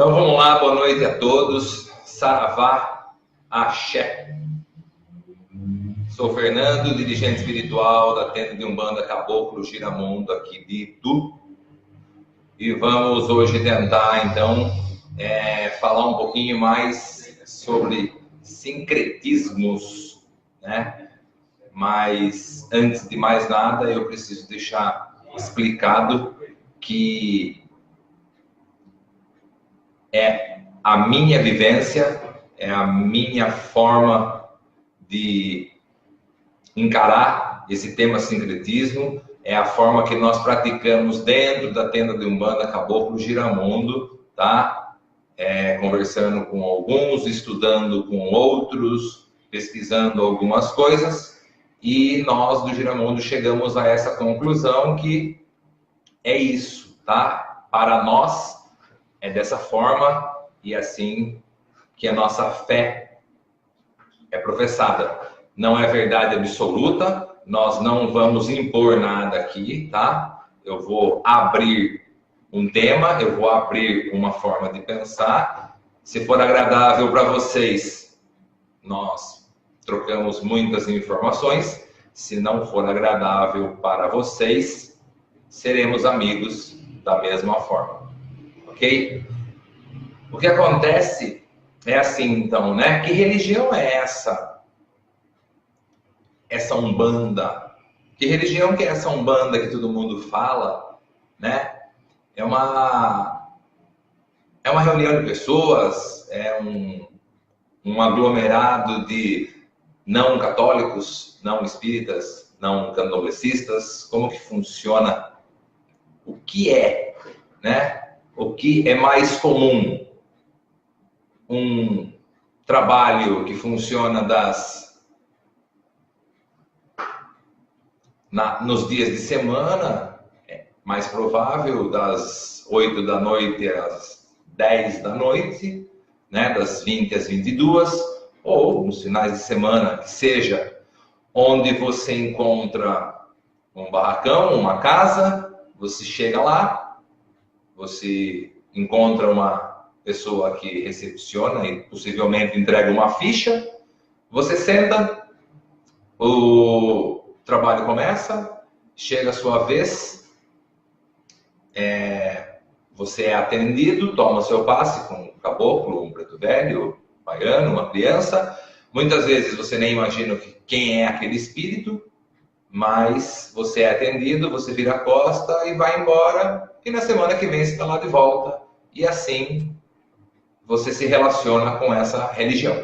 Então vamos lá, boa noite a todos. Saravá, Axé. Sou Fernando, dirigente espiritual da tenda de Umbanda Caboclo Giramundo aqui de Itu. E vamos hoje tentar então falar um pouquinho mais sobre sincretismos, né? Mas antes de mais nada eu preciso deixar explicado que é a minha vivência, é a minha forma de encarar esse tema sincretismo, é a forma que nós praticamos dentro da tenda de Umbanda Caboclo Giramundo, tá? Conversando com alguns, estudando com outros, pesquisando algumas coisas, e nós do Giramundo chegamos a essa conclusão que é isso, tá? Para nós é dessa forma e assim que a nossa fé é professada. Não é verdade absoluta, nós não vamos impor nada aqui, tá? Eu vou abrir um tema, eu vou abrir uma forma de pensar. Se for agradável para vocês, nós trocamos muitas informações. Se não for agradável para vocês, seremos amigos da mesma forma. Ok? O que acontece é assim, então, né? Que religião é essa? Essa Umbanda? Que religião que é essa Umbanda que todo mundo fala, né? É uma reunião de pessoas, é um aglomerado de não católicos, não espíritas, não candomblecistas. Como que funciona? O que é, né? O que é mais comum? Um trabalho que funciona nos dias de semana, é mais provável das 8 da noite às 10 da noite, né? Das 20 às 22, ou nos finais de semana, que seja onde você encontra um barracão, uma casa, você chega lá, você encontra uma pessoa que recepciona e possivelmente entrega uma ficha, você senta, o trabalho começa, chega a sua vez, você é atendido, toma seu passe com um caboclo, um preto velho, um baiano, uma criança. Muitas vezes você nem imagina quem é aquele espírito, mas você é atendido, você vira a costa e vai embora, e na semana que vem você está lá de volta. E assim você se relaciona com essa religião.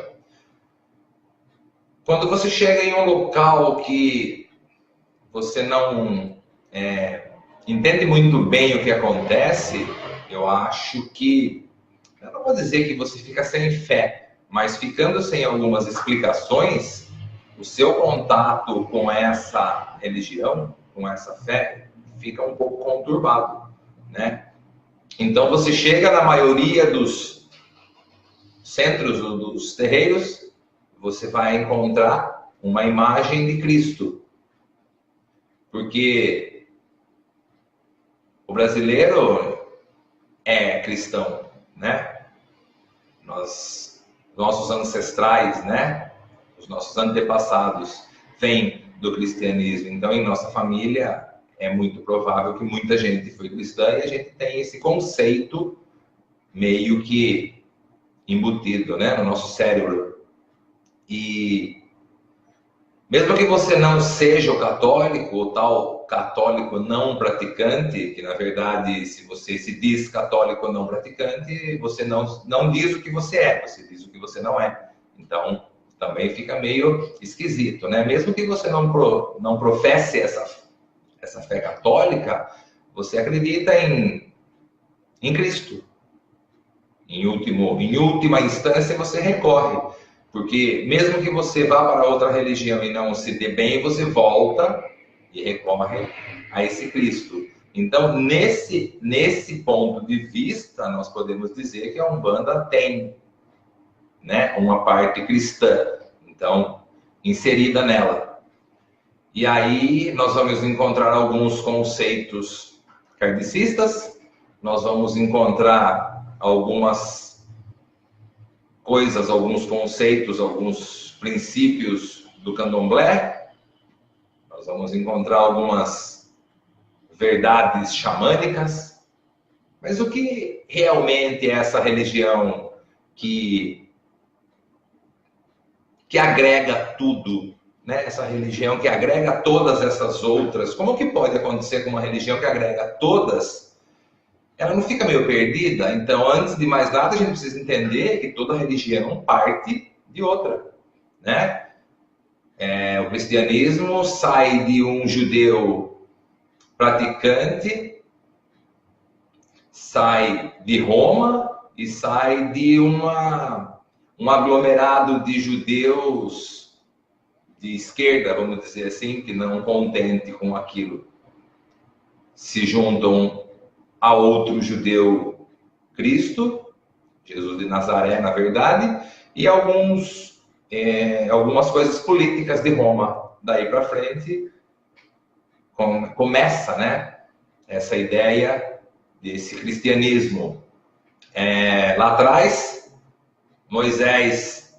Quando você chega em um local que você não entende muito bem o que acontece, eu acho que, eu não vou dizer que você fica sem fé, mas ficando sem algumas explicações, o seu contato com essa religião, com essa fé, fica um pouco conturbado, né? Então você chega na maioria dos centros dos terreiros, você vai encontrar uma imagem de Cristo. Porque o brasileiro é cristão, né? Nossos ancestrais, né? Os nossos antepassados vêm do cristianismo. Então, em nossa família, é muito provável que muita gente foi cristã e a gente tem esse conceito meio que embutido, né, no nosso cérebro. E mesmo que você não seja o católico, o tal católico não praticante, que na verdade, se você se diz católico não praticante, você não diz o que você é, você diz o que você não é. Então, também fica meio esquisito, né? Mesmo que você não professe essa fé católica, você acredita em Cristo. Em última instância, você recorre. Porque mesmo que você vá para outra religião e não se dê bem, você volta e recorre a esse Cristo. Então, nesse ponto de vista, nós podemos dizer que a Umbanda tem, né, uma parte cristã, então, inserida nela. E aí nós vamos encontrar alguns conceitos kardecistas, nós vamos encontrar algumas coisas, alguns conceitos, alguns princípios do candomblé. Nós vamos encontrar algumas verdades xamânicas. Mas o que realmente é essa religião que agrega tudo, né? Essa religião que agrega todas essas outras? Como que pode acontecer com uma religião que agrega todas? Ela não fica meio perdida? Então, antes de mais nada, a gente precisa entender que toda religião parte de outra, né? O cristianismo sai de um judeu praticante, sai de Roma e sai de um aglomerado de judeus de esquerda, vamos dizer assim, que não contente com aquilo, se juntam a outro judeu Cristo, Jesus de Nazaré, na verdade, e algumas coisas políticas de Roma. Daí para frente começa, né, essa ideia desse cristianismo. Lá atrás, Moisés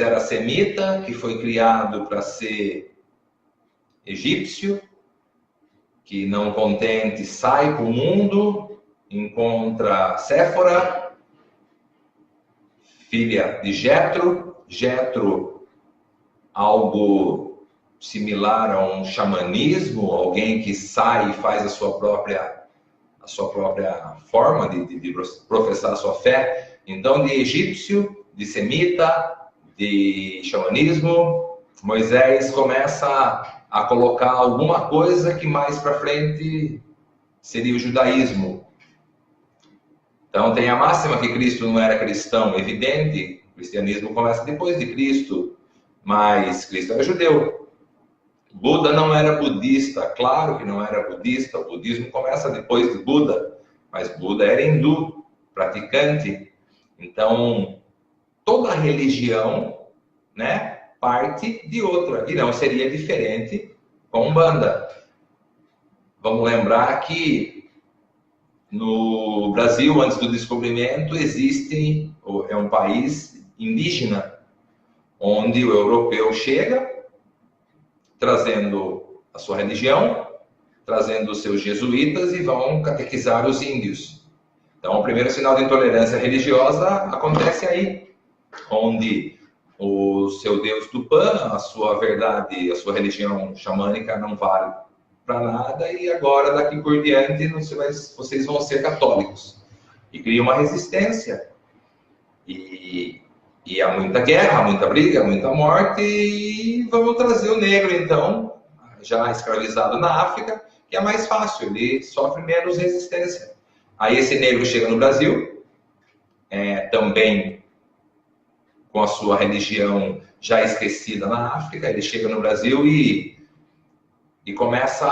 era semita, que foi criado para ser egípcio, que não contente sai para o mundo, encontra Séfora, filha de Jetro. Jetro, algo similar a um xamanismo, alguém que sai e faz a sua própria forma de professar a sua fé. Então, de egípcio, de semita, de xamanismo, Moisés começa a colocar alguma coisa que mais para frente seria o judaísmo. Então, tem a máxima que Cristo não era cristão, evidente. O cristianismo começa depois de Cristo, mas Cristo era judeu. Buda não era budista, claro que não era budista. O budismo começa depois de Buda, mas Buda era hindu, praticante. Então, toda religião, né, parte de outra, e não seria diferente com Umbanda. Vamos lembrar que no Brasil, antes do descobrimento, é um país indígena, onde o europeu chega, trazendo a sua religião, trazendo os seus jesuítas e vão catequizar os índios. Então, o primeiro sinal de intolerância religiosa acontece aí, onde o seu Deus Tupã, a sua verdade, a sua religião xamânica não vale para nada, e agora, daqui por diante, vocês vão ser católicos. E cria uma resistência. E há muita guerra, muita briga, muita morte, e vamos trazer o negro, então, já escravizado na África, que é mais fácil, ele sofre menos resistência. Aí esse negro chega no Brasil, também com a sua religião já esquecida na África, ele chega no Brasil e começa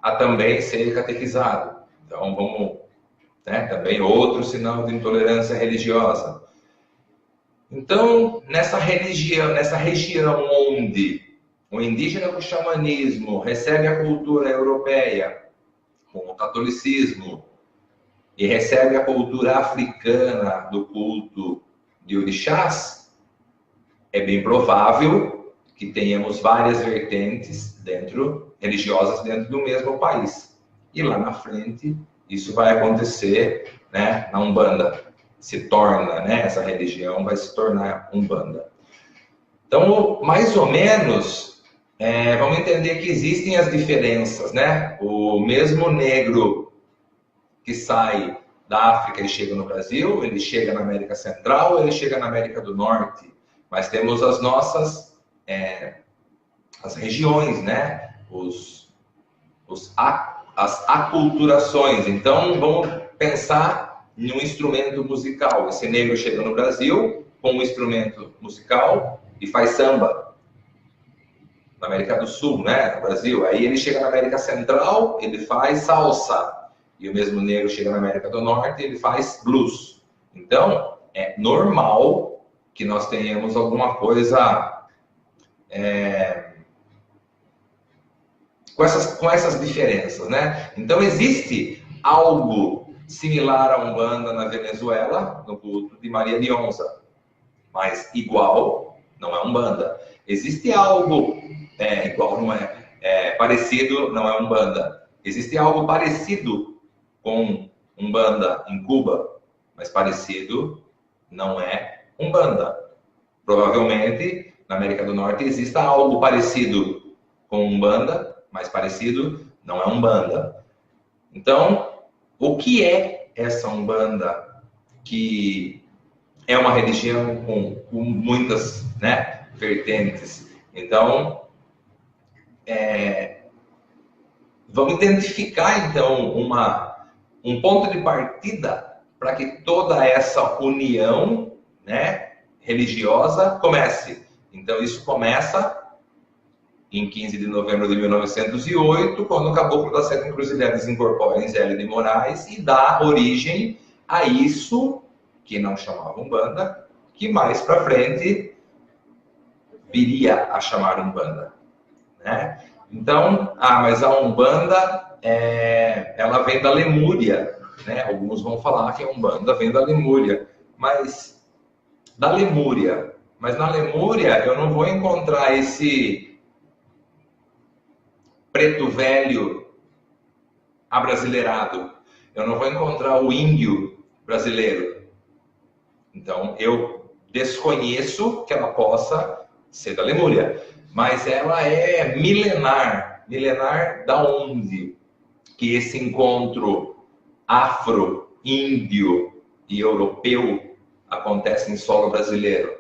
a também ser catequizado. Então, vamos, né, também outro sinal de intolerância religiosa. Então, nessa região onde o indígena com o xamanismo recebe a cultura europeia com o catolicismo e recebe a cultura africana do culto de orixás, é bem provável que tenhamos várias vertentes religiosas dentro do mesmo país. E lá na frente, isso vai acontecer, né, na Umbanda. Essa religião vai se tornar Umbanda. Então, mais ou menos, vamos entender que existem as diferenças, né? O mesmo negro que sai da África e chega no Brasil, ele chega na América Central, ele chega na América do Norte. Mas temos as nossas as regiões, né? As aculturações. Então, vamos pensar em um instrumento musical. Esse negro chega no Brasil com um instrumento musical e faz samba. Na América do Sul, né? No Brasil. Aí ele chega na América Central, ele faz salsa. E o mesmo negro chega na América do Norte e ele faz blues. Então, é normal que nós tenhamos alguma coisa com essas diferenças, né? Então, existe algo similar à Umbanda na Venezuela, no culto de Maria Dionza, mas igual não é Umbanda. Existe algo igual, não é, parecido, não é Umbanda. Existe algo parecido com Umbanda em Cuba, mas parecido não é Umbanda. Provavelmente, na América do Norte, exista algo parecido com Umbanda, mas parecido não é Umbanda. Então, o que é essa Umbanda que é uma religião com muitas, né, vertentes? Então, vamos identificar, então, um ponto de partida para que toda essa união, né, religiosa comece. Então, isso começa em 15 de novembro de 1908, quando o Caboclo das Sete Encruzilhadas incorpora em Zélio de Moraes e dá origem a isso que não chamava Umbanda, que mais para frente viria a chamar Umbanda, né? Então, mas a Umbanda, ela vem da Lemúria, né? Alguns vão falar que a Umbanda vem da Lemúria, mas na Lemúria eu não vou encontrar esse preto velho abrasileirado, eu não vou encontrar o índio brasileiro. Então, eu desconheço que ela possa ser da Lemúria, mas ela é milenar. Milenar da onde? Que esse encontro afro, índio e europeu acontece em solo brasileiro.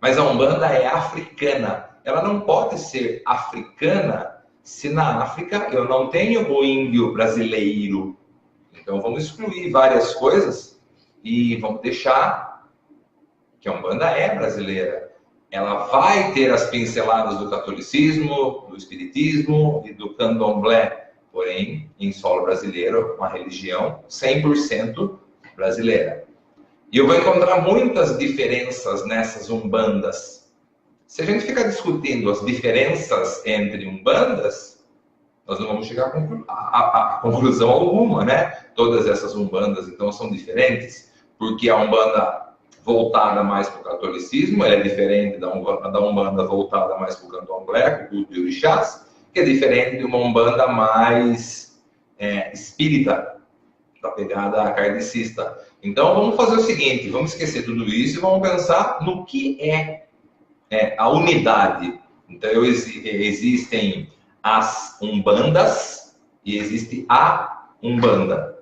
Mas a Umbanda é africana. Ela não pode ser africana se na África eu não tenho o índio brasileiro. Então vamos excluir várias coisas e vamos deixar que a Umbanda é brasileira. Ela vai ter as pinceladas do catolicismo, do espiritismo e do candomblé, porém, em solo brasileiro, uma religião 100% brasileira. E eu vou encontrar muitas diferenças nessas umbandas. Se a gente ficar discutindo as diferenças entre umbandas, nós não vamos chegar a conclusão alguma, né? Todas essas umbandas, então, são diferentes, porque a umbanda voltada mais para o catolicismo, ela é diferente da umbanda voltada mais para o candomblé, para o culto de orixás, que é diferente de uma umbanda mais espírita, da pegada kardecista. Então, vamos fazer o seguinte, vamos esquecer tudo isso e vamos pensar no que é a unidade. Então, existem as umbandas e existe a umbanda.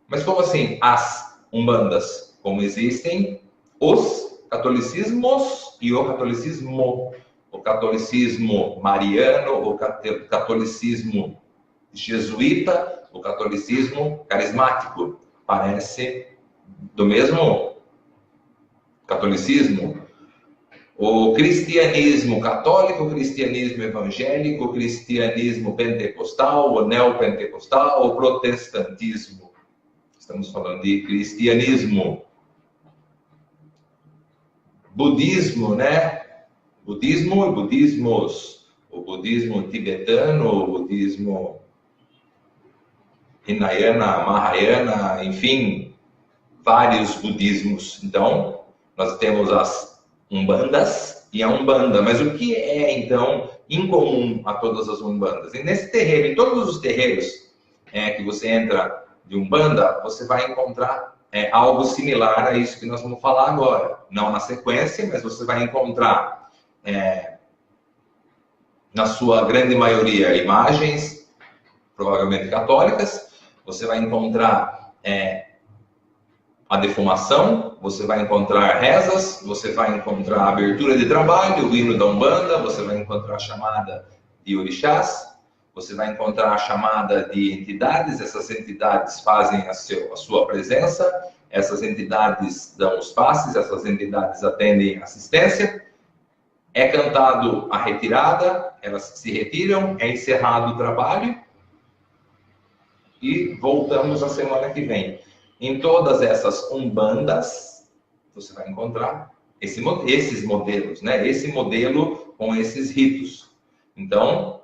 Mas como assim as umbandas? Como existem os catolicismos e o catolicismo. O catolicismo mariano, o catolicismo jesuíta, o catolicismo carismático. Parece do mesmo catolicismo. O cristianismo católico, o cristianismo evangélico, o cristianismo pentecostal, o neopentecostal, o protestantismo. Estamos falando de cristianismo. Budismo, né? Budismo e budismos. O budismo tibetano, o budismo Hinayana, Mahayana, enfim, vários budismos. Então, nós temos as umbandas e a umbanda. Mas o que é, então, incomum a todas as umbandas? E nesse terreiro, em todos os terreiros que você entra de umbanda, você vai encontrar algo similar a isso que nós vamos falar agora. Não na sequência, mas você vai encontrar, na sua grande maioria, imagens, provavelmente católicas. Você vai encontrar a defumação, você vai encontrar rezas, você vai encontrar a abertura de trabalho, o hino da Umbanda, você vai encontrar a chamada de orixás, você vai encontrar a chamada de entidades, essas entidades fazem a sua presença, essas entidades dão os passes, essas entidades atendem assistência, é cantado a retirada, elas se retiram, é encerrado o trabalho e voltamos a semana que vem. Em todas essas umbandas, você vai encontrar esses modelos, né? Esse modelo com esses ritos. Então,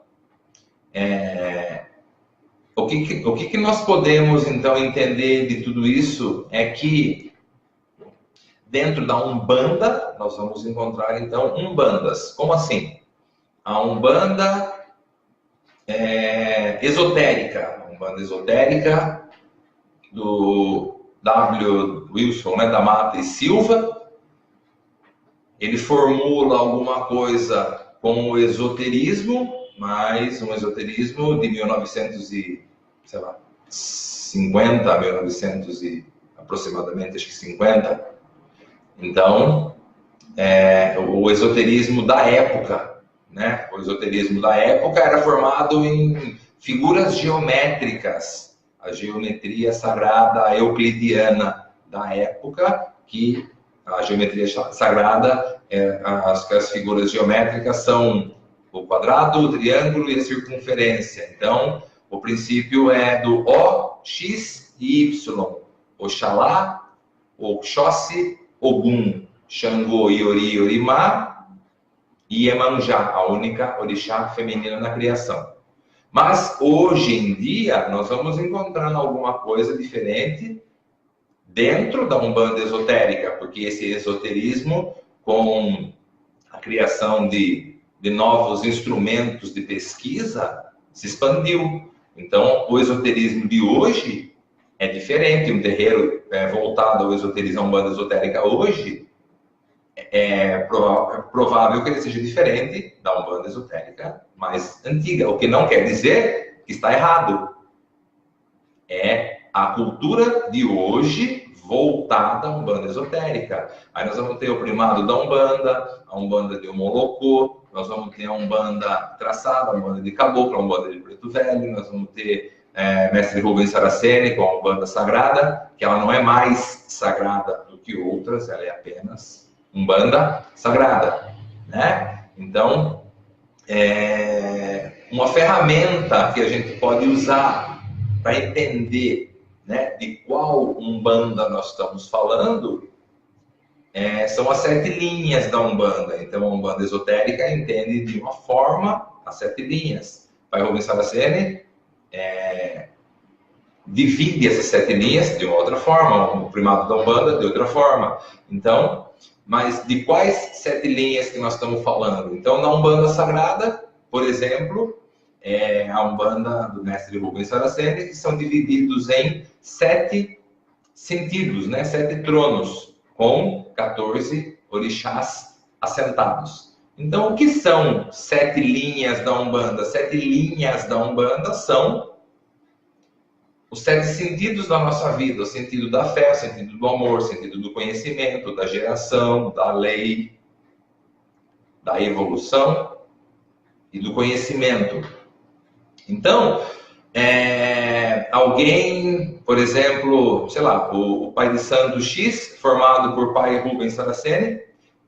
O que nós podemos, então, entender de tudo isso é que dentro da Umbanda, nós vamos encontrar, então, umbandas. Como assim? A Umbanda esotérica. A Umbanda esotérica do W. Wilson, né, da Mata e Silva. Ele formula alguma coisa com o esoterismo, mas um esoterismo de 1950, 1900 e aproximadamente, acho que 50. Então, o esoterismo da época, né? O esoterismo da época era formado em figuras geométricas, a geometria sagrada euclidiana da época, que a geometria sagrada, as figuras geométricas são o quadrado, o triângulo e a circunferência. Então, o princípio é do O, X e Y. Oxalá, Oxóssi, Ogum, Xangô, Iori, Iorimá e Iemanjá, a única orixá feminina na criação. Mas, hoje em dia, nós vamos encontrar alguma coisa diferente dentro da Umbanda esotérica, porque esse esoterismo, com a criação de novos instrumentos de pesquisa, se expandiu. Então, o esoterismo de hoje é diferente. Um terreiro voltado ao esoterismo, a Umbanda esotérica hoje, é provável que ele seja diferente da Umbanda esotérica mais antiga, o que não quer dizer que está errado. É a cultura de hoje voltada à Umbanda esotérica. Aí nós vamos ter o primado da Umbanda, a Umbanda de Omolocô, nós vamos ter a Umbanda traçada, a Umbanda de Caboclo, a Umbanda de Preto Velho, nós vamos ter Mestre Rubens Saraceni com a Umbanda Sagrada, que ela não é mais sagrada do que outras, ela é apenas Umbanda Sagrada, né? Então, uma ferramenta que a gente pode usar para entender, né, de qual Umbanda nós estamos falando, são as 7 linhas da Umbanda. Então, a Umbanda esotérica entende de uma forma as 7 linhas. Pai Rubens Saraceni divide essas 7 linhas de uma outra forma, o primado da Umbanda de outra forma. Então, mas de quais 7 linhas que nós estamos falando? Então, na Umbanda Sagrada, por exemplo, a Umbanda do Mestre Rubens Saraceni, que são divididos em 7 sentidos, né? 7 tronos, com 14 orixás assentados. Então, o que são 7 linhas da Umbanda? 7 linhas da Umbanda são os 7 sentidos da nossa vida: o sentido da fé, o sentido do amor, o sentido do conhecimento, da geração, da lei, da evolução e do conhecimento. Então, alguém, por exemplo, sei lá, o pai de santo X, formado por pai Rubens Saraceni,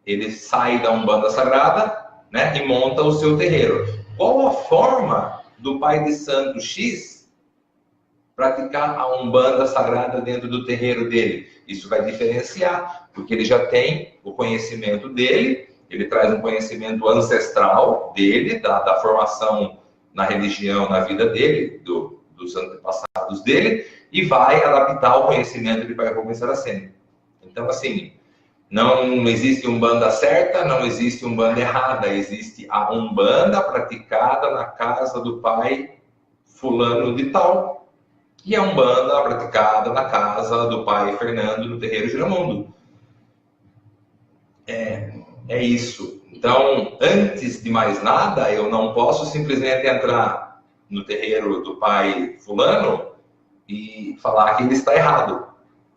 ele sai da Umbanda Sagrada, né, e monta o seu terreiro. Qual a forma do pai de santo X praticar a Umbanda Sagrada dentro do terreiro dele? Isso vai diferenciar, porque ele já tem o conhecimento dele, ele traz um conhecimento ancestral dele, da formação na religião, na vida dele, dos antepassados dele, e vai adaptar o conhecimento de pai Rubens Saraceni. Então, assim, não existe Umbanda certa, não existe Umbanda errada, existe a Umbanda praticada na casa do pai fulano de tal, e a Umbanda praticada na casa do pai Fernando, no terreiro Giramundo. É isso. Então, antes de mais nada, eu não posso simplesmente entrar no terreiro do pai fulano e falar que ele está errado.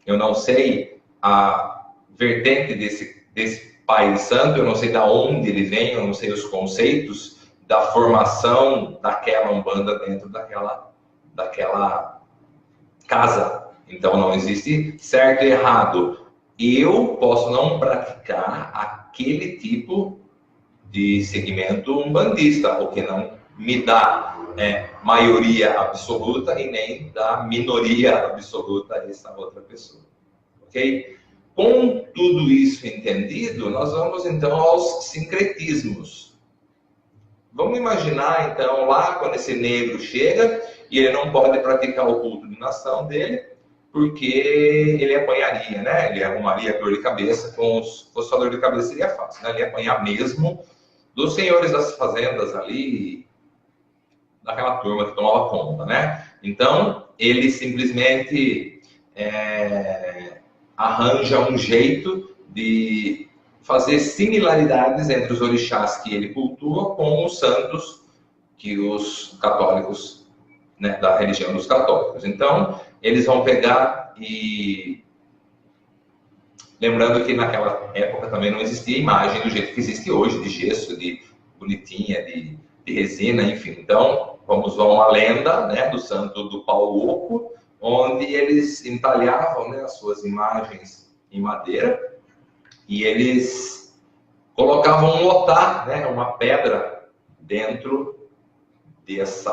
Eu não sei a vertente desse pai de santo, eu não sei de onde ele vem, eu não sei os conceitos da formação daquela Umbanda dentro daquela casa. Então, não existe certo e errado. Eu posso não praticar aquele tipo de segmento umbandista, o que não me dá maioria absoluta e nem dá minoria absoluta a essa outra pessoa. Ok? Com tudo isso entendido, nós vamos então aos sincretismos. Vamos imaginar então lá quando esse negro chega e ele não pode praticar o culto de nação dele, porque ele apanharia, né? Ele arrumaria dor de cabeça, se fosse só dor de cabeça seria fácil, né? Ele ia apanhar mesmo dos senhores das fazendas ali, daquela turma que tomava conta, né? Então, ele simplesmente arranja um jeito de fazer similaridades entre os orixás que ele cultua com os santos que os católicos, né, da religião dos católicos. Então, eles vão pegar e... Lembrando que naquela época também não existia imagem do jeito que existe hoje, de gesso, de bonitinha, de resina, enfim. Então, vamos a uma lenda, né, do santo do pau oco, onde eles entalhavam, né, as suas imagens em madeira e eles colocavam um otá, né, uma pedra dentro desse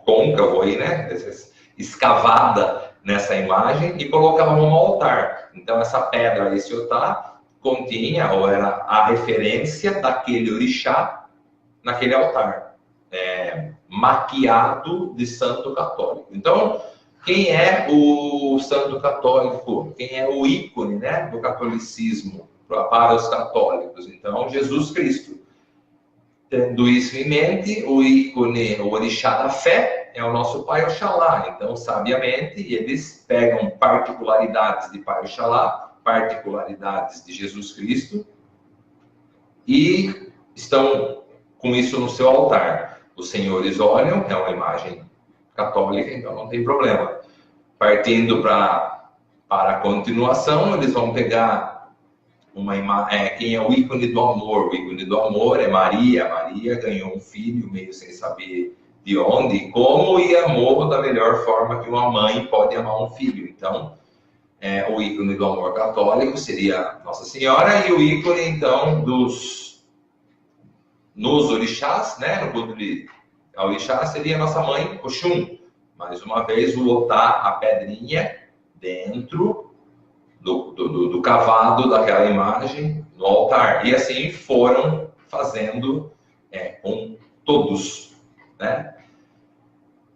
côncavo aí, né, escavada nessa imagem, e colocavam no altar. Então essa pedra, esse otá, continha, ou era a referência daquele orixá naquele altar, maquiado de santo católico. Então, quem é o santo católico? Quem é o ícone, né, do catolicismo para os católicos? Então, Jesus Cristo. Tendo isso em mente, o ícone, o orixá da fé, é o nosso Pai Oxalá. Então, sabiamente, eles pegam particularidades de Pai Oxalá, particularidades de Jesus Cristo, e estão com isso no seu altar. Os senhores olham, é uma imagem católica, então não tem problema. Partindo para a continuação, eles vão pegar quem é o ícone do amor. O ícone do amor é Maria. Maria ganhou um filho meio sem saber de onde e como, e amou da melhor forma que uma mãe pode amar um filho. Então, o ícone do amor católico seria Nossa Senhora, e o ícone, então, nos orixás, né, no culto de orixá, seria nossa mãe Oxum. Mais uma vez, o otá, a pedrinha, dentro do cavado daquela imagem no altar. E assim foram fazendo com todos, né?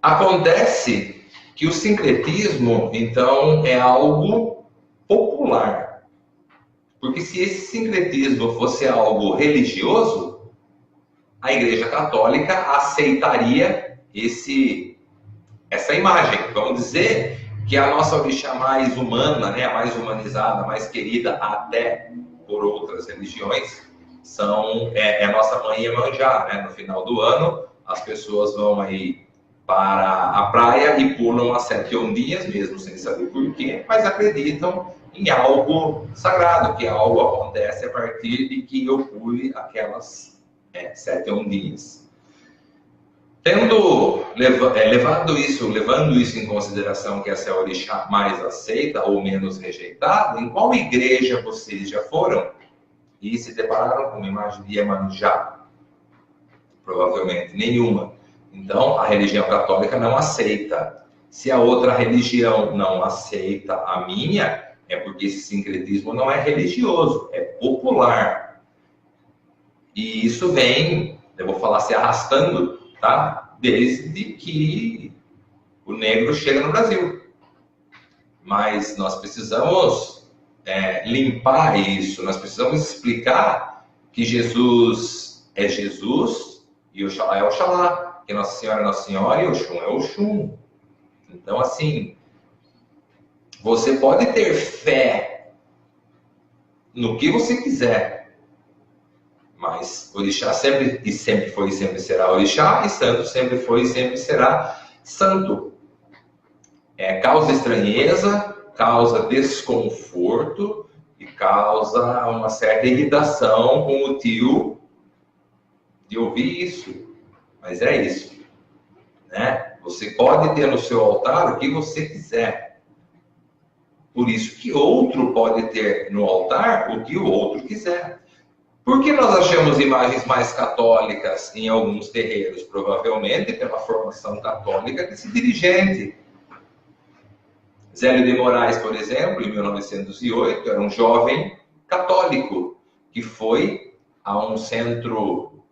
Acontece que o sincretismo, então, é algo popular. Porque se esse sincretismo fosse algo religioso, a Igreja Católica aceitaria essa imagem. Vamos dizer que a nossa orixá mais humana, né, a mais humanizada, a mais querida até por outras religiões, é a nossa mãe Iemanjá, né? No final do ano, as pessoas vão aí para a praia e pulam as 7 ondinhas, mesmo sem saber por quê, mas acreditam em algo sagrado, que algo acontece a partir de que eu pule aquelas 7 ondinhas. Levando isso em consideração, que essa é a orixá mais aceita ou menos rejeitada, em qual igreja vocês já foram e se depararam com uma imagem de Iemanjá? Provavelmente nenhuma. Então, a religião católica não aceita. Se a outra religião não aceita a minha, é porque esse sincretismo não é religioso, é popular. E isso vem, eu vou falar, se arrastando, tá? Desde que o negro chega no Brasil. Mas nós precisamos limpar isso, nós precisamos explicar que Jesus é Jesus e Oxalá é Oxalá, que Nossa Senhora é Nossa Senhora e Oxum é Oxum. Então, assim, você pode ter fé no que você quiser, mas orixá sempre foi e sempre será orixá, e santo sempre foi e sempre será santo. Causa estranheza, causa desconforto e causa uma certa irritação com o tio de ouvir isso. Mas é isso, né? Você pode ter no seu altar o que você quiser. Por isso que outro pode ter no altar o que o outro quiser. Por que nós achamos imagens mais católicas em alguns terreiros? Provavelmente pela formação católica desse dirigente. Zélio de Moraes, por exemplo, em 1908, era um jovem católico que foi a um centro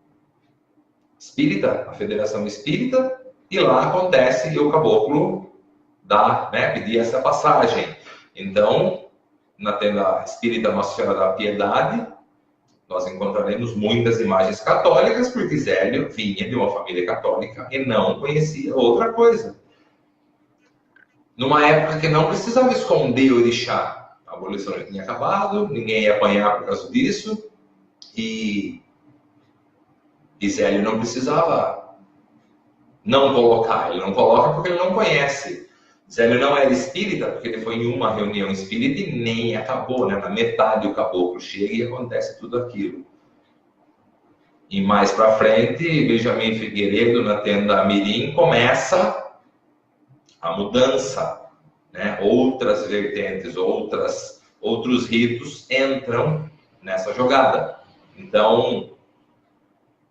espírita, a Federação Espírita, e lá acontece e o caboclo dá, né, pedir essa passagem. Então, na tenda espírita Nossa Senhora da Piedade, nós encontraremos muitas imagens católicas, porque Zélio vinha de uma família católica e não conhecia outra coisa. Numa época que não precisava esconder o orixá. A abolição já tinha acabado, ninguém ia apanhar por causa disso, e Zélio não precisava não colocar. Ele não coloca porque ele não conhece. Zélio não era espírita, porque ele foi em uma reunião espírita e nem acabou, né? Na metade o caboclo chega e acontece tudo aquilo. E mais para frente, Benjamin Figueiredo, na tenda Mirim, começa a mudança, né? Outras vertentes, outros ritos entram nessa jogada. Então,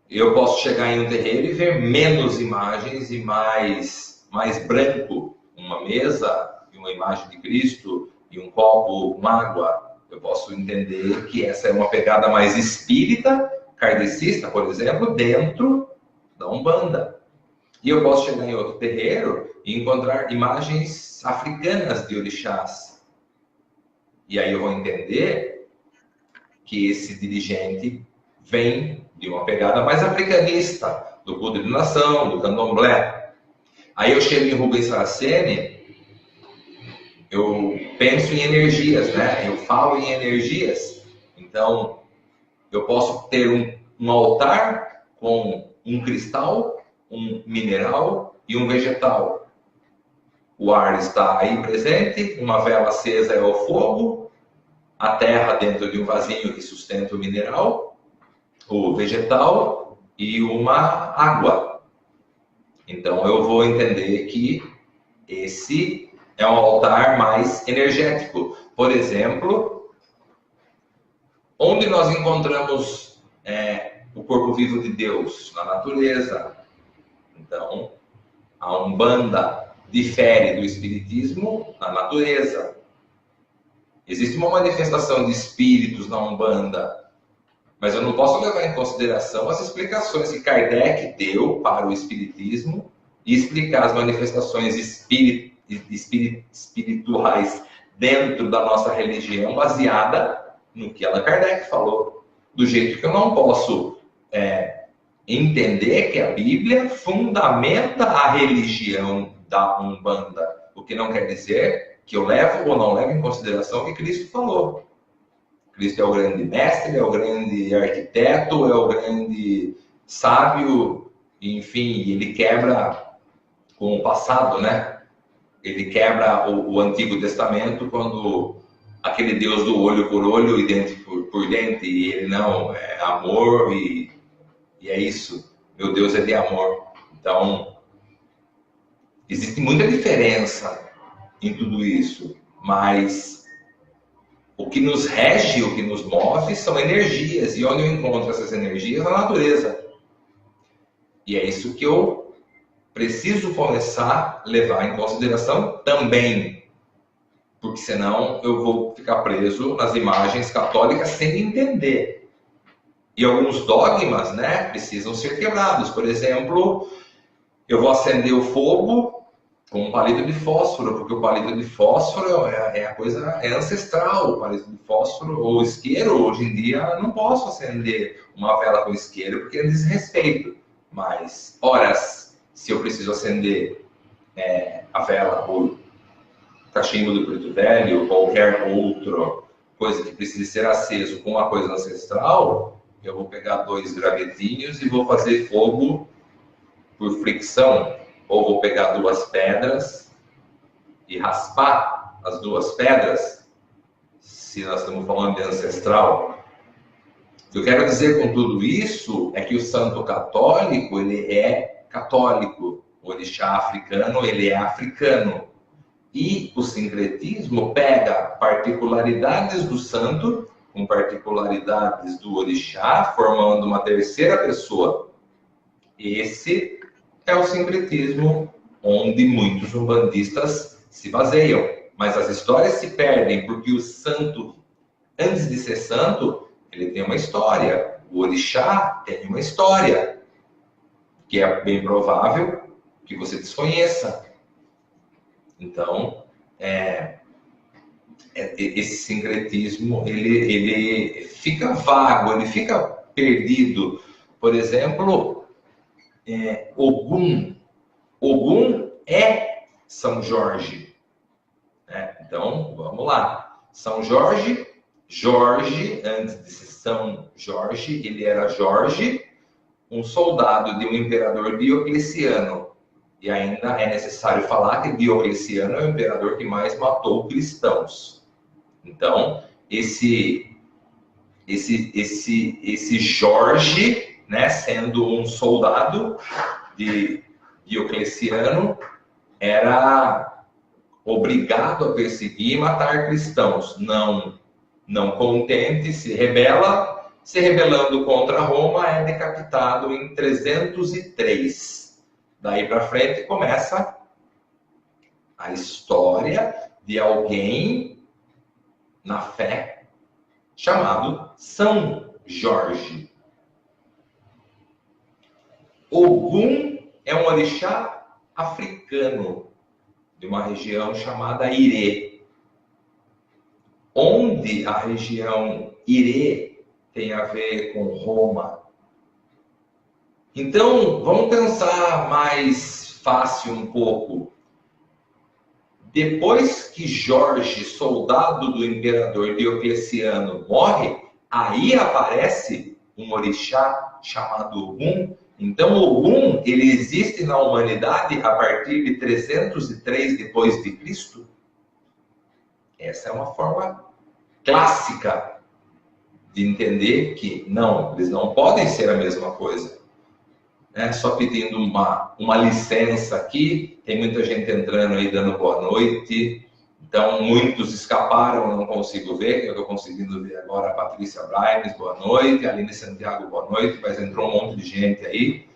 eu posso chegar em um terreiro e ver menos imagens e mais branco. Uma mesa e uma imagem de Cristo e um copo com água. Eu posso entender que essa é uma pegada mais espírita, kardecista, por exemplo, dentro da Umbanda. E eu posso chegar em outro terreiro e encontrar imagens africanas de orixás. E aí eu vou entender que esse dirigente vem de uma pegada mais africanista, do culto de nação, do candomblé. Aí eu chego em Rubens Saraceni, eu penso em energias, né? Eu falo em energias. Então, eu posso ter um altar com um cristal, um mineral e um vegetal. O ar está aí presente, uma vela acesa é o fogo, a terra dentro de um vasinho que sustenta o mineral, o vegetal e uma água. Então, eu vou entender que esse é um altar mais energético. Por exemplo, onde nós encontramos o corpo vivo de Deus? Na natureza. Então, a Umbanda difere do Espiritismo na natureza. Existe uma manifestação de espíritos na Umbanda, mas eu não posso levar em consideração as explicações que Kardec deu para o Espiritismo e explicar as manifestações espirituais dentro da nossa religião, baseada no que Allan Kardec falou. Do jeito que eu não posso entender que a Bíblia fundamenta a religião da Umbanda, o que não quer dizer que eu levo ou não levo em consideração o que Cristo falou. Cristo é o grande mestre, é o grande arquiteto, é o grande sábio, enfim, ele quebra com o passado, né? Ele quebra o Antigo Testamento quando aquele Deus do olho por olho e dente por dente, e ele não, é amor e é isso. Meu Deus é de amor. Então, existe muita diferença em tudo isso, mas o que nos rege, o que nos move são energias. E onde eu encontro essas energias? Na natureza. E é isso que eu preciso começar a levar em consideração também. Porque senão eu vou ficar preso nas imagens católicas sem entender. E alguns dogmas, né, precisam ser quebrados. Por exemplo, eu vou acender o fogo com um palito de fósforo, porque o palito de fósforo é a coisa, é ancestral. O palito de fósforo ou isqueiro, hoje em dia, não posso acender uma vela com isqueiro porque é desrespeito. Mas, horas, se eu preciso acender a vela ou cachimbo do preto velho, ou qualquer outra coisa que precise ser aceso com uma coisa ancestral, eu vou pegar 2 gravetinhos e vou fazer fogo por fricção. Ou vou pegar 2 pedras e raspar as 2 pedras, se nós estamos falando de ancestral. O que eu quero dizer com tudo isso é que o santo católico, ele é católico. O orixá africano, ele é africano. E o sincretismo pega particularidades do santo com particularidades do orixá, formando uma terceira pessoa. Esse é o sincretismo onde muitos umbandistas se baseiam. Mas as histórias se perdem porque o santo, antes de ser santo, ele tem uma história. O orixá tem uma história. que é bem provável que você desconheça. Então, esse sincretismo, ele fica vago, ele fica perdido. Por exemplo, Ogum. Ogum é São Jorge. Então, vamos lá. São Jorge, antes de ser São Jorge, ele era Jorge, um soldado de um imperador Diocleciano. E ainda é necessário falar que Diocleciano é o imperador que mais matou cristãos. Então, esse Jorge, né, sendo um soldado de Diocleciano, era obrigado a perseguir e matar cristãos. Não contente, se rebelando contra Roma, é decapitado em 303. Daí para frente começa a história de alguém na fé chamado São Jorge. Ogum é um orixá africano de uma região chamada Irê, onde a região Irê tem a ver com Roma. Então, vamos pensar mais fácil um pouco. Depois que Jorge, soldado do imperador Diocleciano, morre, aí aparece um orixá chamado Ogum. Então, Ogum, ele existe na humanidade a partir de 303 depois de Cristo. Essa é uma forma clássica de entender que não, eles não podem ser a mesma coisa. Só pedindo uma licença aqui, tem muita gente entrando aí dando boa noite, então muitos escaparam, não consigo ver, eu estou conseguindo ver agora a Patrícia Braimes, boa noite, a Aline Santiago, boa noite, mas entrou um monte de gente aí,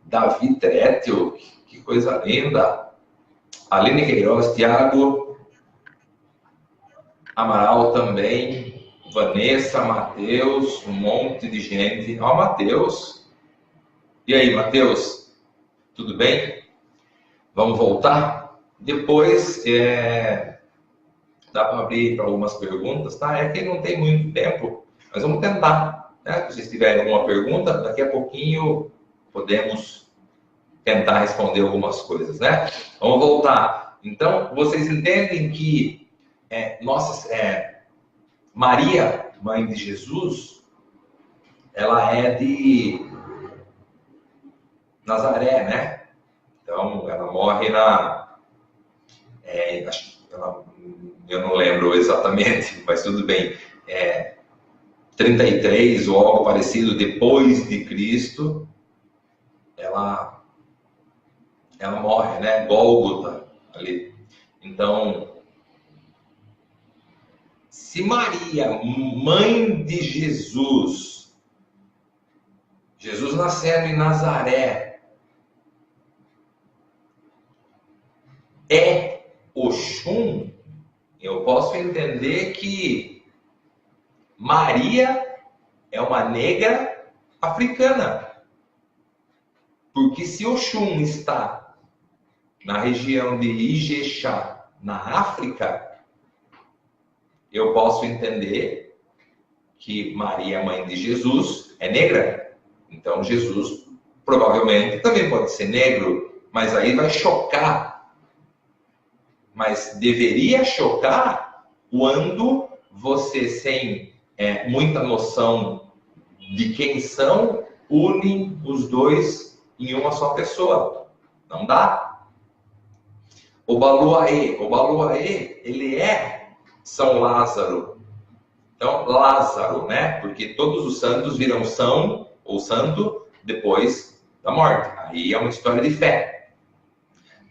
Davi Tretel, que coisa linda, Aline Queiroz, Thiago, Amaral também, Vanessa, Matheus, um monte de gente, ó, Matheus. E aí, Matheus, tudo bem? Vamos voltar? Depois, dá para abrir para algumas perguntas, tá? É que não tem muito tempo, mas vamos tentar, né? Se vocês tiverem alguma pergunta, daqui a pouquinho podemos tentar responder algumas coisas, né? Vamos voltar. Então, vocês entendem que Maria, mãe de Jesus, ela é de Nazaré, né? Então, ela morre eu não lembro exatamente, mas tudo bem. 33 ou algo parecido depois de Cristo, ela morre, né? Gólgota ali. Então, se Maria, mãe de Jesus nascendo em Nazaré, é Oxum, eu posso entender que Maria é uma negra africana. Porque se Oxum está na região de Ijexá, na África, eu posso entender que Maria, mãe de Jesus, é negra. Então Jesus provavelmente também pode ser negro, mas aí vai chocar. Mas deveria chocar quando você, sem muita noção de quem são, une os dois em uma só pessoa. Não dá. O Baluaê, ele é São Lázaro. Então, Lázaro, né? Porque todos os santos viram São ou Santo depois da morte. Aí é uma história de fé.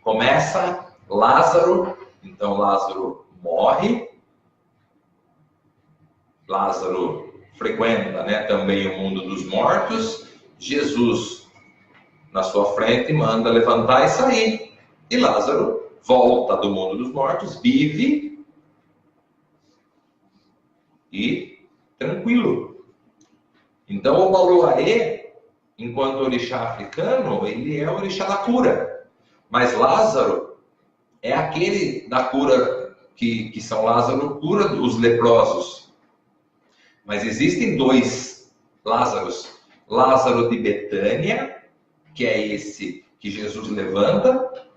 Começa Lázaro, então Lázaro morre, Lázaro frequenta, né, também o mundo dos mortos, Jesus na sua frente manda levantar e sair, e Lázaro volta do mundo dos mortos, vive e tranquilo. Então o Baluaê Enquanto o orixá africano, ele é o orixá da cura. Mas Lázaro é aquele da cura, que São Lázaro cura os leprosos. Mas existem dois Lázaros. Lázaro de Betânia, que é esse que Jesus levanta,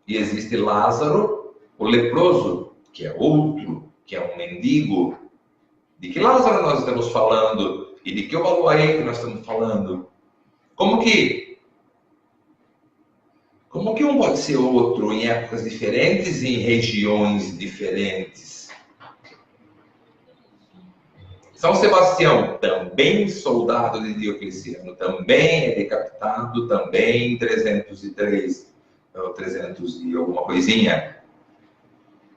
e existe Lázaro, o leproso, que é outro, que é um mendigo. De que Lázaro nós estamos falando? E de que Obaluaê que nós estamos falando? Como que um pode ser outro em épocas diferentes e em regiões diferentes? São Sebastião, também soldado de Diocleciano, também é decapitado, também em 303, ou 300 e alguma coisinha.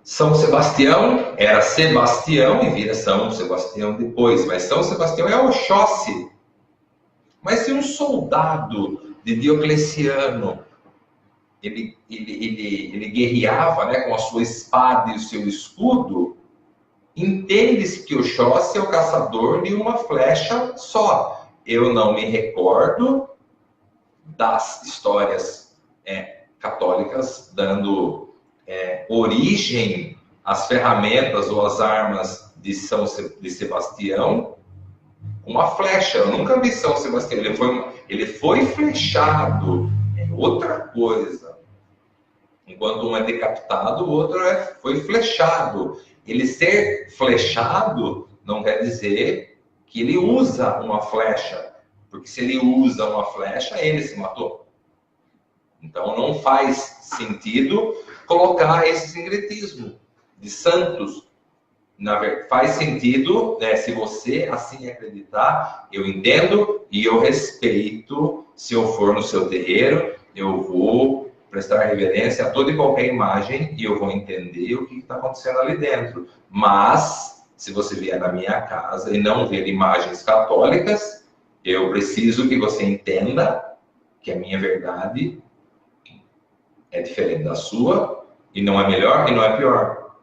São Sebastião era Sebastião e vira São Sebastião depois, mas São Sebastião é Oxóssi. Mas se um soldado de Diocleciano, ele guerreava, né, com a sua espada e o seu escudo, entende-se que Oxóssi é o caçador de uma flecha só. Eu não me recordo das histórias católicas dando origem às ferramentas ou às armas de Sebastião com uma flecha. Eu nunca vi São Sebastião. Ele foi flechado. É outra coisa. Enquanto um é decapitado, o outro foi flechado. Ele ser flechado não quer dizer que ele usa uma flecha. Porque se ele usa uma flecha, ele se matou. Então não faz sentido colocar esse sincretismo de santos. Faz sentido, né, se você assim acreditar, eu entendo e eu respeito. Se eu for no seu terreiro, eu vou prestar reverência a toda e qualquer imagem e eu vou entender o que está acontecendo ali dentro. Mas, se você vier na minha casa e não ver imagens católicas, eu preciso que você entenda que a minha verdade é diferente da sua, e não é melhor e não é pior.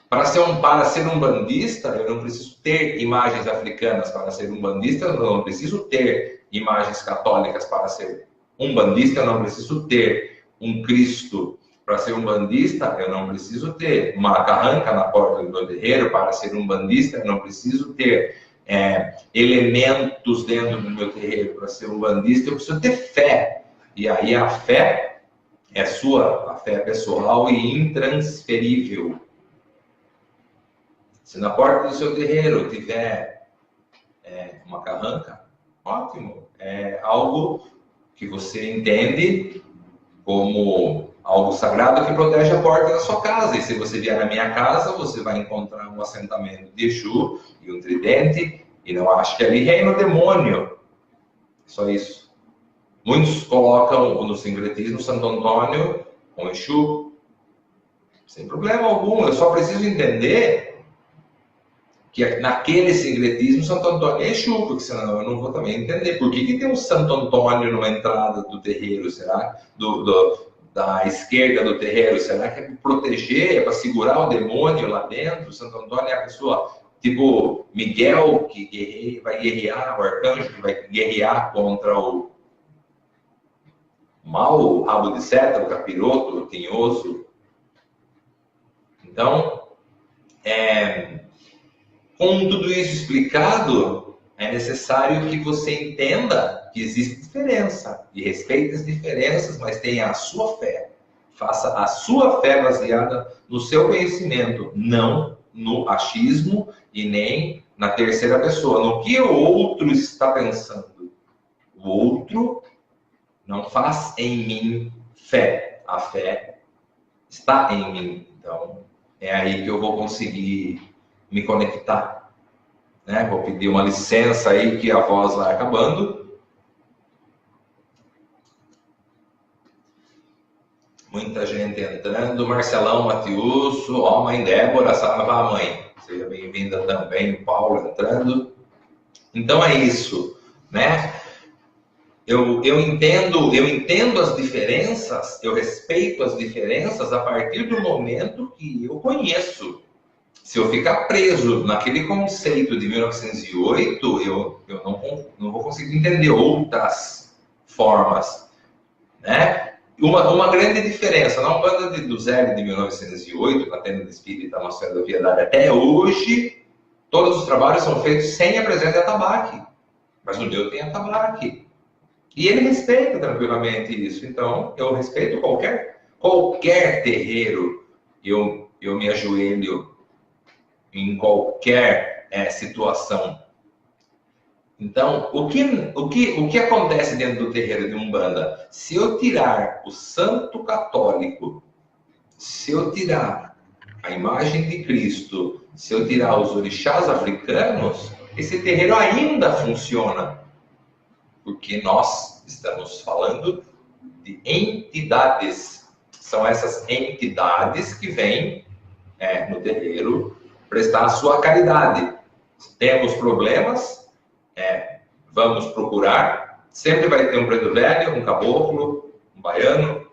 Para ser um bandista, eu não preciso ter imagens africanas. Para ser um bandista, eu não preciso ter imagens católicas. Para ser um bandista, eu não preciso ter um Cristo. Para ser um bandista, eu não preciso ter uma carranca na porta do meu terreiro. Para ser um bandista, eu não preciso ter elementos dentro do meu terreiro. Para ser um bandista, eu preciso ter fé. E aí a fé é sua, a fé é pessoal e intransferível. Se na porta do seu terreiro tiver uma carranca, ótimo. É algo que você entende como algo sagrado que protege a porta da sua casa. E se você vier na minha casa, você vai encontrar um assentamento de Exu e um tridente, e não acho que ali reina o demônio. Só isso. Muitos colocam no sincretismo Santo Antônio com Exu. Sem problema algum. Eu só preciso entender que naquele sincretismo Santo Antônio é Exu, porque senão eu não vou também entender. Por que tem um Santo Antônio numa entrada do terreiro? Será? Da esquerda do terreiro? Será que é para proteger, é para segurar o demônio lá dentro? Santo Antônio é a pessoa tipo Miguel, que vai guerrear, o arcanjo que vai guerrear contra o mal, o rabo de seta, o capiroto, o tinhoso. Então, com tudo isso explicado, é necessário que você entenda que existe diferença e respeite as diferenças, mas tenha a sua fé. Faça a sua fé baseada no seu conhecimento, não no achismo e nem na terceira pessoa, no que o outro está pensando. O outro não faz em mim fé. A fé está em mim. Então, é aí que eu vou conseguir me conectar. Né? Vou pedir uma licença aí, que a voz vai acabando. Muita gente entrando. Marcelão Matiuso, ó, mãe Débora, salva a mãe. Seja bem-vinda também, o Paulo entrando. Então é isso, né? Eu entendo as diferenças, eu respeito as diferenças a partir do momento que eu conheço. Se eu ficar preso naquele conceito de 1908, eu não vou conseguir entender outras formas, né? Uma grande diferença, na Umbanda do Zélio de 1908, na Tenda Espírita Nossa Senhora da Piedade, até hoje, todos os trabalhos são feitos sem a presença de atabaque. Mas o meu tem atabaque. E ele respeita tranquilamente isso. Então, eu respeito qualquer terreiro. Eu me ajoelho em qualquer situação. Então, o que acontece dentro do terreiro de Umbanda? Se eu tirar o santo católico, se eu tirar a imagem de Cristo, se eu tirar os orixás africanos, esse terreiro ainda funciona. Porque nós estamos falando de entidades. São essas entidades que vêm no terreiro prestar a sua caridade. Se temos problemas, vamos procurar. Sempre vai ter um preto velho, um caboclo, um baiano,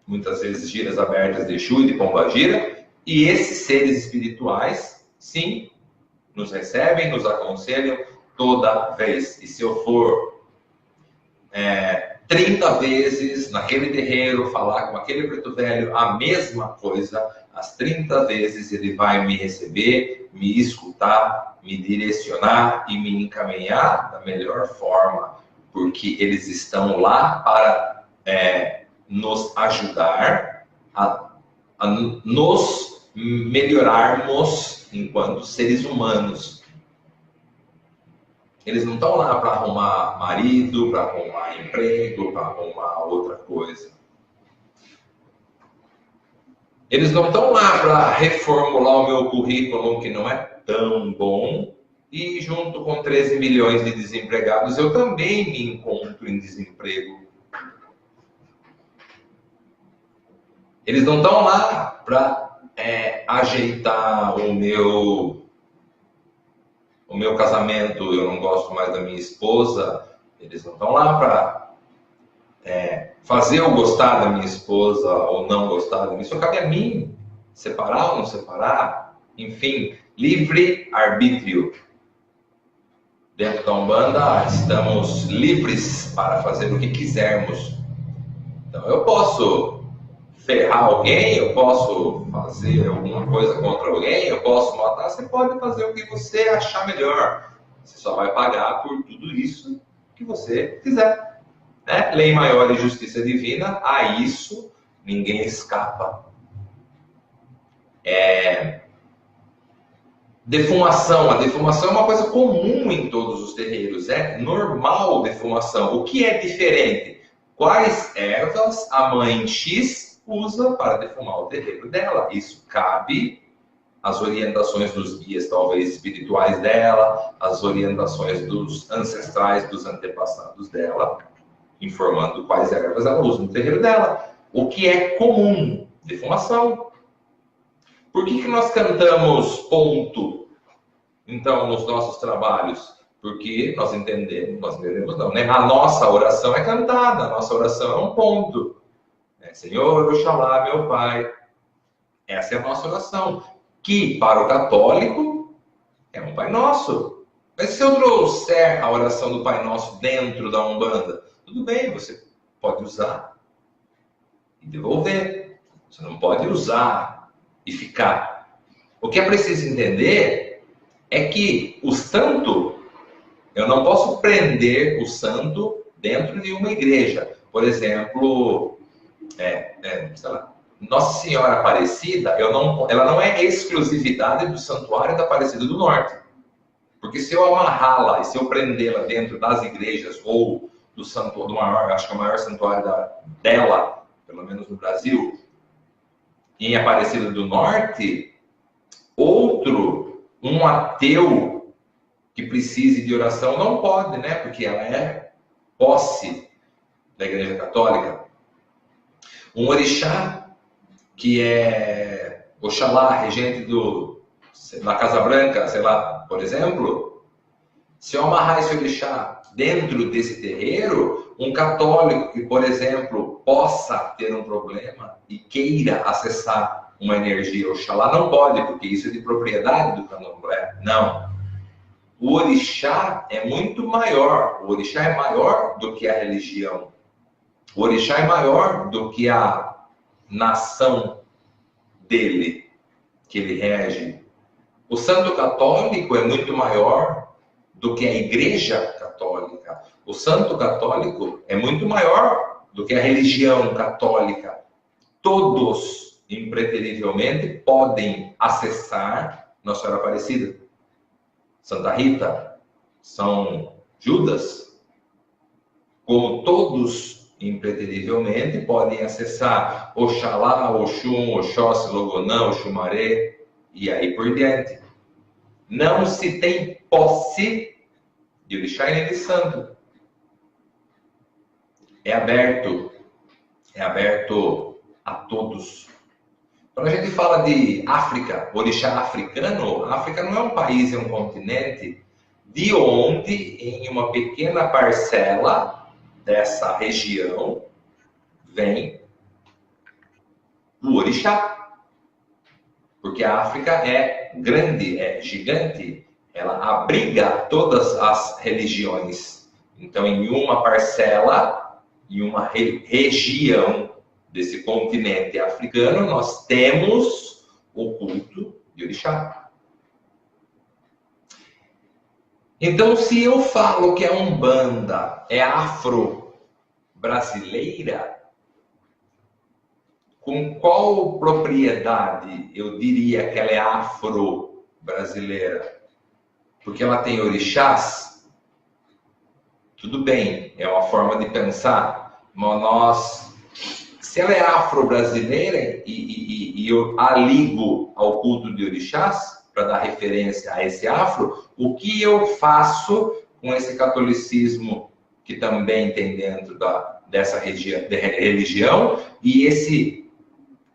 muitas vezes giras abertas de Exu e de Pombagira, e esses seres espirituais, sim, nos recebem, nos aconselham toda vez. E se eu for 30 vezes naquele terreiro falar com aquele preto velho a mesma coisa, as 30 vezes ele vai me receber, me escutar, me direcionar e me encaminhar da melhor forma, porque eles estão lá para nos ajudar a nos melhorarmos enquanto seres humanos. Eles não estão lá para arrumar marido, para arrumar emprego, para arrumar outra coisa. Eles não estão lá para reformular o meu currículo, que não é tão bom, e junto com 13 milhões de desempregados, eu também me encontro em desemprego. Eles não estão lá para ajeitar o meu casamento, eu não gosto mais da minha esposa. Eles não estão lá para fazer eu gostar da minha esposa ou não gostar da minha esposa. Cabe a mim separar ou não separar. Enfim, livre-arbítrio. Dentro da Umbanda, estamos livres para fazer o que quisermos. Então, eu posso ferrar alguém, eu posso fazer alguma coisa contra alguém, eu posso matar. Você pode fazer o que você achar melhor. Você só vai pagar por tudo isso que você quiser. Né? Lei maior e justiça divina, a isso ninguém escapa. Defumação. A defumação é uma coisa comum em todos os terreiros. É normal defumação. O que é diferente? Quais ervas a mãe X usa para defumar o terreiro dela? Isso cabe às orientações dos guias, talvez espirituais dela, às orientações dos ancestrais, dos antepassados dela, informando quais ervas ela usa no terreiro dela. O que é comum? Defumação. Por que nós cantamos ponto, então, nos nossos trabalhos? Porque nós entendemos não, né? A nossa oração é cantada, a nossa oração é um ponto. Senhor, Oxalá, meu Pai. Essa é a nossa oração. Que, para o católico, é um Pai Nosso. Mas se eu trouxer a oração do Pai Nosso dentro da Umbanda, tudo bem, você pode usar e devolver. Você não pode usar e ficar. O que é preciso entender é que o santo, eu não posso prender o santo dentro de uma igreja. Por exemplo, sei lá, Nossa Senhora Aparecida, ela não é exclusividade do Santuário da Aparecida do Norte. Porque se eu amarrá-la e se eu prendê-la dentro das igrejas ou do santuário, acho que é o maior santuário dela, pelo menos no Brasil, em Aparecida do Norte, um ateu que precise de oração não pode, né? Porque ela é posse da Igreja Católica. Um orixá que é Oxalá, regente da Casa Branca, sei lá, por exemplo, se eu amarrar esse orixá dentro desse terreiro, um católico que, por exemplo, possa ter um problema e queira acessar uma energia. Oxalá não pode, porque isso é de propriedade do candomblé. Não. O orixá é muito maior. O orixá é maior do que a religião. O orixá é maior do que a nação dele, que ele rege. O santo católico é muito maior do que a igreja católica. O santo católico é muito maior do que a religião católica. Todos, impreterivelmente, podem acessar Nossa Senhora Aparecida, Santa Rita, São Judas, como todos, impreterivelmente, podem acessar Oxalá, Oxum, Oxóssi, Logonã, Oxumaré, e aí por diante. Não se tem posse de orixá e nem de santo. É aberto a todos. Quando a gente fala de África, orixá africano, a África não é um país, é um continente, de onde, em uma pequena parcela dessa região, vem o orixá. Porque a África é grande, é gigante, ela abriga todas as religiões. Então, em uma parcela, em uma região desse continente africano, nós temos o culto de orixá. Então, se eu falo que a Umbanda é afro-brasileira, com qual propriedade eu diria que ela é afro-brasileira? Porque ela tem orixás? Tudo bem, é uma forma de pensar, mas se ela é afro-brasileira e eu a ligo ao culto de orixás, para dar referência a esse afro, o que eu faço com esse catolicismo que também tem dentro dessa religião e esse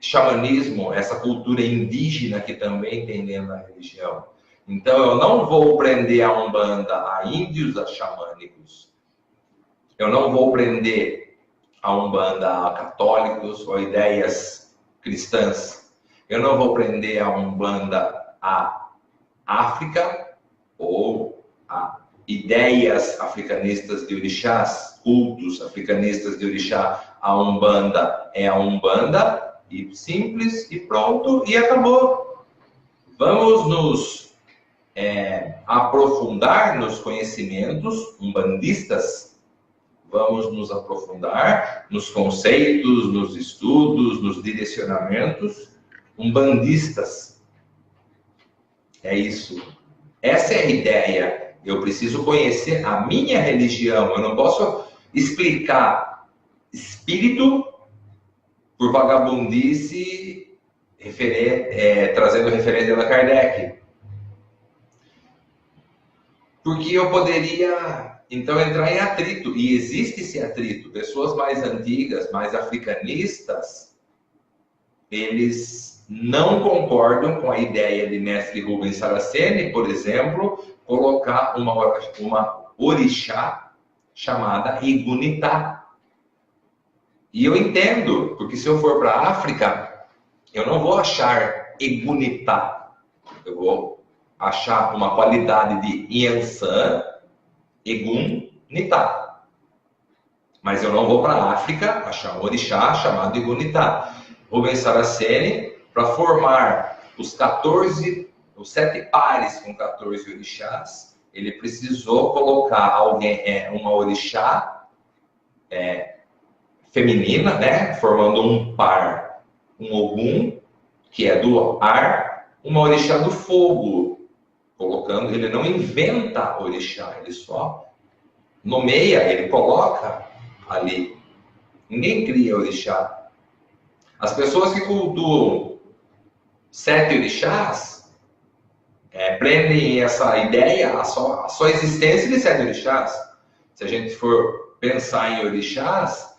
xamanismo, essa cultura indígena que também tem dentro da religião? Então, eu não vou prender a Umbanda a índios, a xamânicos. Eu não vou prender a Umbanda a católicos ou ideias cristãs. Eu não vou prender a Umbanda a África ou a ideias africanistas de orixás, cultos africanistas de orixá. A Umbanda é a Umbanda, e simples, e pronto, e acabou. Vamos nos aprofundar nos conhecimentos umbandistas, vamos nos aprofundar nos conceitos, nos estudos, nos direcionamentos umbandistas. É isso. Essa é a ideia. Eu preciso conhecer a minha religião. Eu não posso explicar espírito por vagabundice, trazendo referência da Kardec. Porque eu poderia, então, entrar em atrito. E existe esse atrito. Pessoas mais antigas, mais africanistas, eles não concordam com a ideia de mestre Rubens Saraceni, por exemplo, colocar uma orixá chamada Igunitá. E eu entendo, porque se eu for para a África, eu não vou achar Igunitá. Eu vou achar uma qualidade de Yansan, Igunitá. Mas eu não vou para a África achar um orixá chamado Igunitá. Rubens Saraceni, para formar os 7 pares com 14 orixás, ele precisou colocar uma orixá feminina, né? Formando um par, um Ogum, que é do ar, uma orixá do fogo, colocando, ele não inventa orixá, ele só nomeia, ele coloca ali. Ninguém cria orixá. As pessoas que cultuam 7 orixás prendem essa ideia à só existência de 7 orixás. Se a gente for pensar em orixás,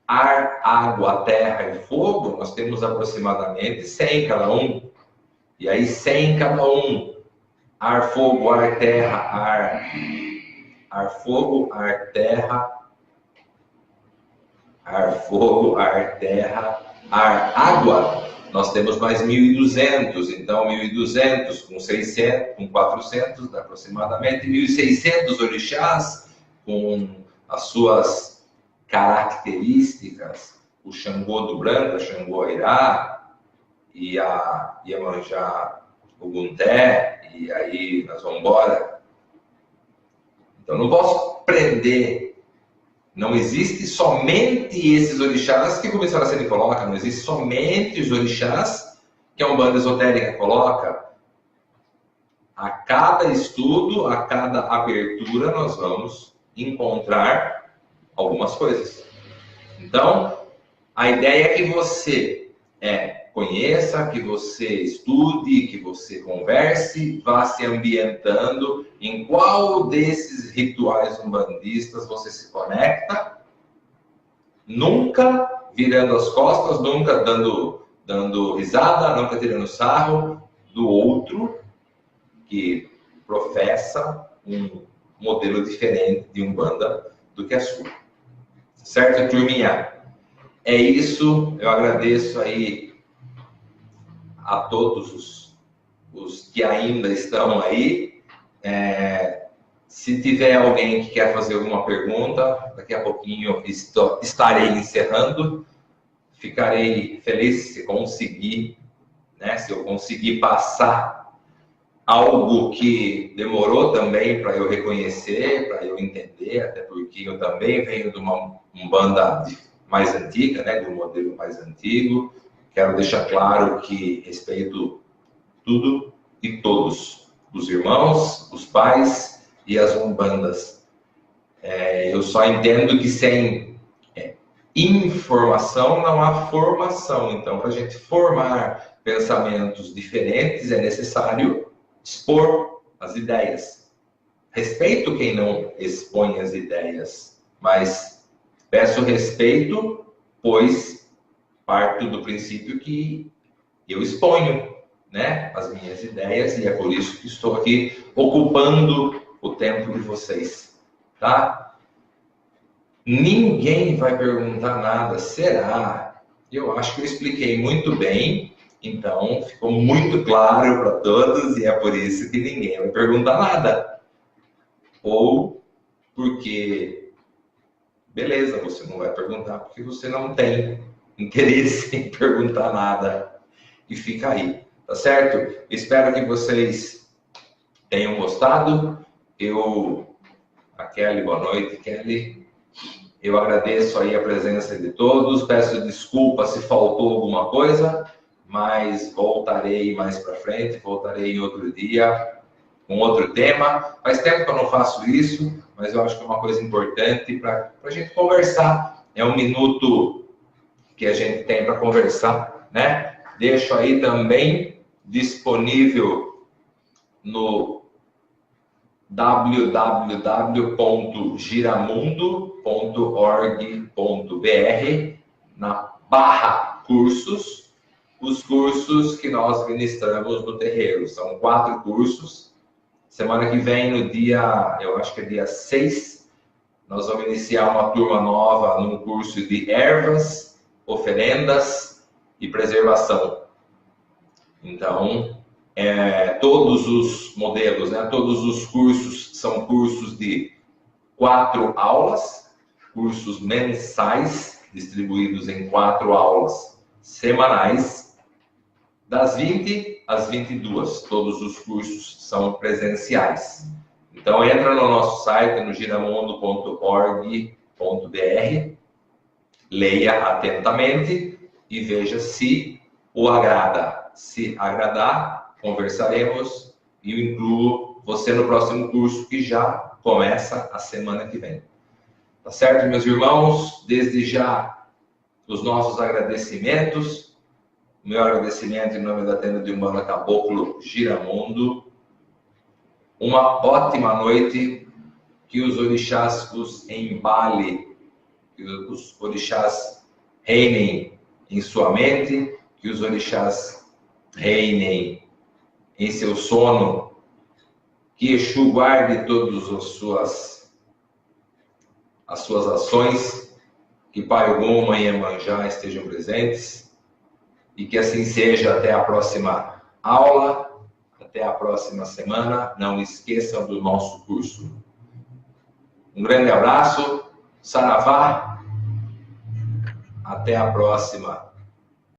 ar, água, terra e fogo, nós temos aproximadamente 100 em cada um. E aí 100 em cada um. Ar, fogo, ar, terra, ar, fogo, ar, terra, ar, fogo, ar, terra, ar, água. nós temos mais 1.200, então 1.200 com 600, com 400, dá aproximadamente 1.600 orixás com as suas características, o Xangô do Branco, a Xangô Airá, e a Iemanjá Ogunté, e aí nós vamos embora. Então não posso prender. Não existe somente esses orixás que o Rubens Saraceni coloca, não existe somente os orixás que a Umbanda Esotérica coloca. A cada estudo, a cada abertura, nós vamos encontrar algumas coisas. Então, a ideia é que você conheça, que você estude, que você converse, vá se ambientando em qual desses rituais umbandistas você se conecta, nunca virando as costas, nunca dando risada, nunca tirando sarro do outro que professa um modelo diferente de Umbanda do que a sua. Certo, turminha? É isso, eu agradeço aí a todos os que ainda estão aí. Se tiver alguém que quer fazer alguma pergunta, daqui a pouquinho estarei encerrando. Ficarei feliz se conseguir, se eu conseguir passar algo que demorou também para eu reconhecer, para eu entender, até porque eu também venho de uma Umbanda mais antiga, de um modelo mais antigo. Quero deixar claro que respeito tudo e todos, os irmãos, os pais e as umbandas. Eu só entendo que sem informação não há formação. Então, para a gente formar pensamentos diferentes, é necessário expor as ideias. Respeito quem não expõe as ideias, mas peço respeito, pois parto do princípio que eu exponho, as minhas ideias, e é por isso que estou aqui ocupando o tempo de vocês, tá? Ninguém vai perguntar nada, será? Eu acho que eu expliquei muito bem, então ficou muito claro para todos, e é por isso que ninguém vai perguntar nada. Ou porque, beleza, você não vai perguntar porque você não tem interesse em perguntar nada, e fica aí, tá certo? Espero que vocês tenham gostado. A Kelly, boa noite, Kelly. Eu agradeço aí a presença de todos, peço desculpa se faltou alguma coisa, mas voltarei mais para frente, voltarei em outro dia, com outro tema. Faz tempo que eu não faço isso, mas eu acho que é uma coisa importante para a gente conversar. É um minuto que a gente tem para conversar, Deixo aí também disponível no www.giramundo.org.br, na barra cursos, os cursos que nós ministramos no terreiro. São 4 cursos. Semana que vem, no dia, eu acho que é dia 6, nós vamos iniciar uma turma nova num curso de ervas, oferendas e preservação. Então, todos os modelos, todos os cursos são cursos de 4 aulas, cursos mensais, distribuídos em 4 aulas semanais, das 20 às 22. Todos os cursos são presenciais. Então, entra no nosso site, no giramundo.org.br, leia atentamente e veja se o agrada. Se agradar, conversaremos e eu incluo você no próximo curso, que já começa a semana que vem. Tá certo, meus irmãos? Desde já, os nossos agradecimentos. O meu agradecimento em nome da tenda de Umbanda Caboclo Giramundo. Uma ótima noite. Que os orixás os embale, que os orixás reinem em sua mente, que os orixás reinem em seu sono, que Exu guarde todas as suas ações, que Pai Ogum, Mãe Iemanjá estejam presentes, e que assim seja. Até a próxima aula, até a próxima semana. Não esqueçam do nosso curso. Um grande abraço, saravá, até a próxima.